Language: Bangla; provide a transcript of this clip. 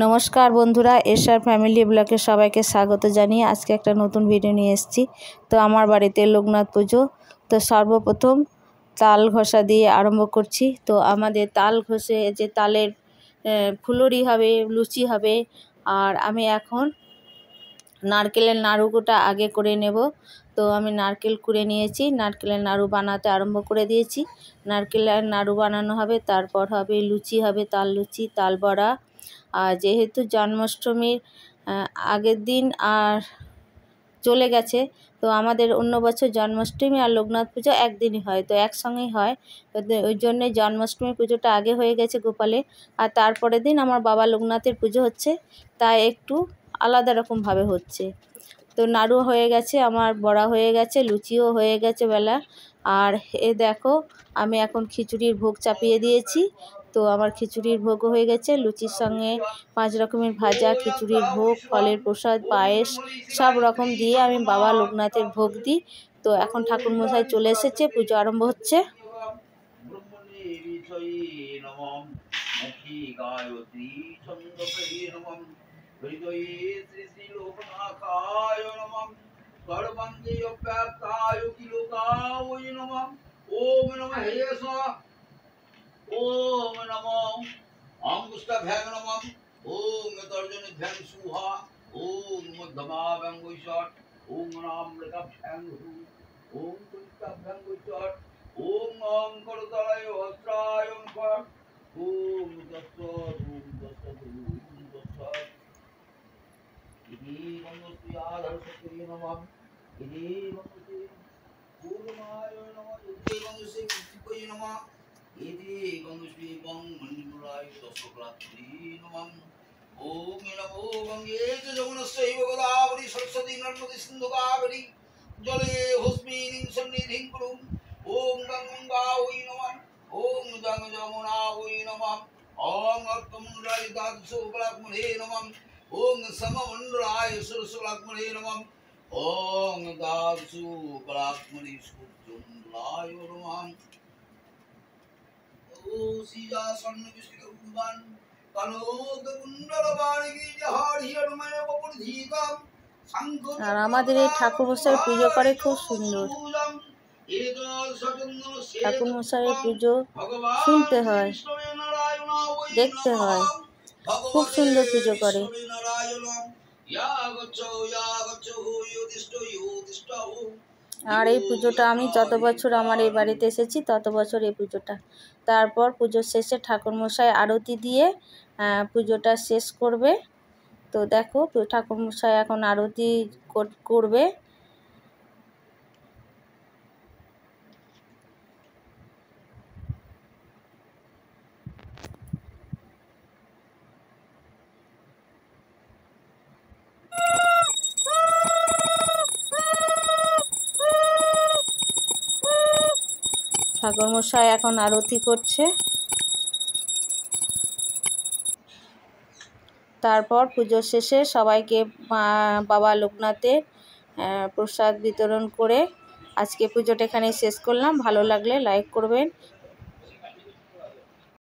নমস্কার বন্ধুরা, এসআর ফ্যামিলি ব্লগে সবাইকে স্বাগত জানিয়ে আজকে একটা নতুন ভিডিও নিয়ে এসেছি। তো আমার বাড়িতে লোকনাথ পুজো। তো সর্বপ্রথম তাল ঘষা দিয়ে আরম্ভ করছি। তো আমাদের তাল ঘষে যে তালের ফুলুরি হবে, লুচি হবে। আর আমি এখন নারকেলের নাড়ুটা আগে করে নেব। তো আমি নারকেল কুড়ে নিয়েছি, নারকেলের নাড়ু বানাতে আরম্ভ করে দিয়েছি। নারকেলের নাড়ু বানানো হবে, তারপর হবে লুচি হবে, তাল লুচি, তাল বড়া। আর যেহেতু জন্মাষ্টমীর আগের দিন আর চলে গেছে, তো আমাদের অন্য বছর জন্মাষ্টমী আর লোকনাথ পুজো একদিনই হয়, তো একসঙ্গেই হয়। ওই জন্যে জন্মাষ্টমী পুজোটা আগে হয়ে গেছে গোপালের, আর তারপরের দিন আমার বাবা লোকনাথের পুজো হচ্ছে, তাই একটু আলাদা রকমভাবে হচ্ছে। তো নাড়ু হয়ে গেছে, আমার বড়া হয়ে গেছে, লুচিও হয়ে গেছে বেলা। আর এ দেখো, আমি এখন খিচুড়ির ভোগ চাপিয়ে দিয়েছি। তো আমার খিচুড়ির ভোগও হয়ে গেছে, লুচির সঙ্গে 5 রকমের ভাজা, খিচুড়ির ভোগ, ফলের প্রসাদ, পায়েস সব রকম দিয়ে আমি বাবা লোকনাথের ভোগ দিই। তো এখন ঠাকুরমশাই চলে এসেছে, পুজো আরম্ভ হচ্ছে। ओम नमो अंगुष्ठभ्यां नमः ओम तर्जनीभ्यां सुहा ओम मध्यमाभ्यां वैषट ओम नामृतभ्यां ओम कुष्ठभ्यां वैषट ओम करतलाय वस्त्राय फट ओम तत्सत् इति मंगलप्रियाधर्षते नमः इति मंगलते पूर्णाय नमः इति मंगलसे नमः इति गंगश्री गंग मंडलाय दशकलात्री नमः ओम नमो गंगे च जमुनस्यैव गोदावरी सरस्वती नर्मदे सिन्धु कावेरी जले हस्मिन् सन्निधिं कुरु ओम गंगायै नमः ओम जमुनायै नमः ओम अक्कमण्डलाय दासुकलात्मने नमः ओम सममण्डलाय सरस्वलात्मने नमः ओम दासुकलात्मने सूर्यमण्डलाय नमः सीजा स्वर्ण विष्णु कुंभन कनोद कुंडल बाणिकी जहारी अनुमय बपुरधीका আর আমাদের এই ঠাকুরমশাই পুজো করে খুব সুন্দর। ঠাকুরমশাইয়ের পুজো শুনতে হয়, দেখতে হয়, খুব সুন্দর পুজো করে। আর এই পুজোটা আমি যত বছর আমার এই বাড়িতে এসেছি তত বছর এই পুজোটা। তারপর পুজোর শেষে ঠাকুরমশাই আরতি দিয়ে পুজোটা শেষ করবে। তো দেখো, ঠাকুরমশাই এখন আরতি করবে। ঠাকুরমশাই এখন আরতি করছে। তারপর পুজোর শেষে সবাইকে বাবা লোকনাথের প্রসাদ বিতরণ করে আজকে পুজোটা এখানেই শেষ করলাম। ভালো লাগলে লাইক করবেন,